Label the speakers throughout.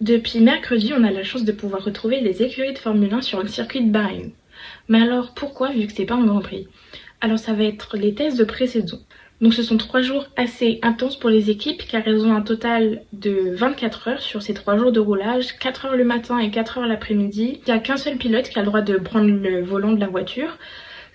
Speaker 1: Depuis mercredi, on a la chance de pouvoir retrouver les écuries de Formule 1 sur le circuit de Bahreïn. Mais alors pourquoi, vu que c'est pas un Grand Prix? Alors ça va être les tests de pré-saison. Donc ce sont 3 jours assez intenses pour les équipes car elles ont un total de 24 heures sur ces 3 jours de roulage, 4 heures le matin et 4 heures l'après-midi. Il n'y a qu'un seul pilote qui a le droit de prendre le volant de la voiture.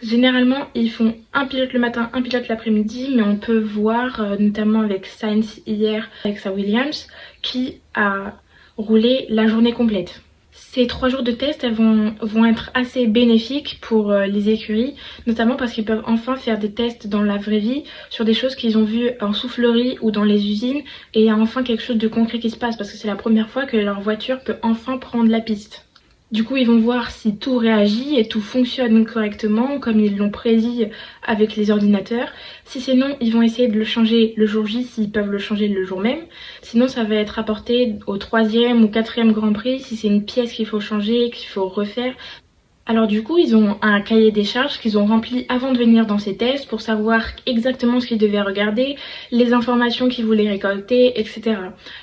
Speaker 1: Généralement, ils font un pilote le matin, un pilote l'après-midi, mais on peut voir, notamment avec Sainz hier, avec sa Williams, qui a roulé la journée complète. Ces 3 jours de test elles vont être assez bénéfiques pour les écuries, notamment parce qu'ils peuvent enfin faire des tests dans la vraie vie sur des choses qu'ils ont vues en soufflerie ou dans les usines, et il y a enfin quelque chose de concret qui se passe parce que c'est la première fois que leur voiture peut enfin prendre la piste. Du coup, ils vont voir si tout réagit et tout fonctionne correctement comme ils l'ont prédit avec les ordinateurs. Si c'est non, ils vont essayer de le changer le jour J s'ils peuvent le changer le jour même. Sinon, ça va être rapporté au 3e ou 4e Grand Prix si c'est une pièce qu'il faut changer, qu'il faut refaire. Alors du coup, ils ont un cahier des charges qu'ils ont rempli avant de venir dans ces tests pour savoir exactement ce qu'ils devaient regarder, les informations qu'ils voulaient récolter, etc.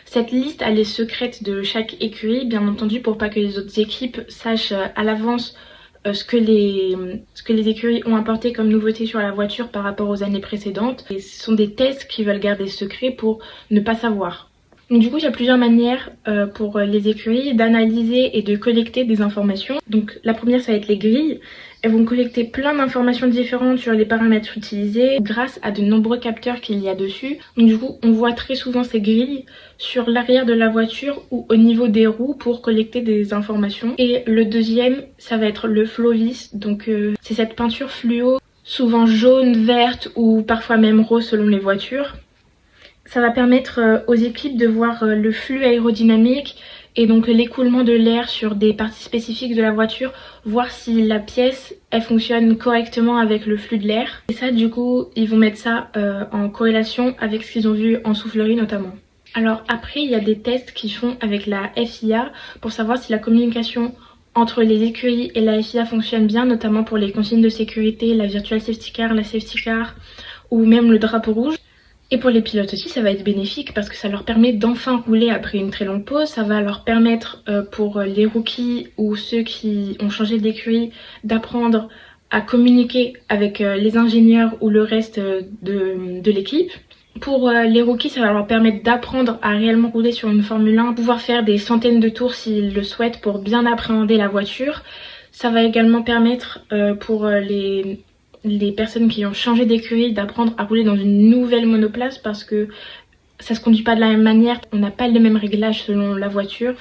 Speaker 1: Cette liste, elle est secrète de chaque écurie, bien entendu, pour pas que les autres équipes sachent à l'avance ce que les écuries ont apporté comme nouveauté sur la voiture par rapport aux années précédentes. Et ce sont des tests qu'ils veulent garder secrets pour ne pas savoir. Donc du coup, il y a plusieurs manières pour les écuries d'analyser et de collecter des informations. Donc la première, ça va être les grilles. Elles vont collecter plein d'informations différentes sur les paramètres utilisés grâce à de nombreux capteurs qu'il y a dessus. Donc du coup, on voit très souvent ces grilles sur l'arrière de la voiture ou au niveau des roues pour collecter des informations. Et le deuxième, ça va être le Flovis. Donc c'est cette peinture fluo, souvent jaune, verte ou parfois même rose selon les voitures. Ça va permettre aux équipes de voir le flux aérodynamique et donc l'écoulement de l'air sur des parties spécifiques de la voiture, voir si la pièce elle fonctionne correctement avec le flux de l'air. Et ça, du coup, ils vont mettre ça en corrélation avec ce qu'ils ont vu en soufflerie notamment. Alors après, il y a des tests qu'ils font avec la FIA pour savoir si la communication entre les écuries et la FIA fonctionne bien, notamment pour les consignes de sécurité, la virtual safety car, la safety car ou même le drapeau rouge. Et pour les pilotes aussi, ça va être bénéfique parce que ça leur permet d'enfin rouler après une très longue pause. Ça va leur permettre pour les rookies ou ceux qui ont changé d'écurie d'apprendre à communiquer avec les ingénieurs ou le reste de l'équipe. Pour les rookies, ça va leur permettre d'apprendre à réellement rouler sur une Formule 1, pouvoir faire des centaines de tours s'ils le souhaitent pour bien appréhender la voiture. Ça va également permettre pour les personnes qui ont changé d'écurie d'apprendre à rouler dans une nouvelle monoplace parce que ça se conduit pas de la même manière, on n'a pas les mêmes réglages selon la voiture.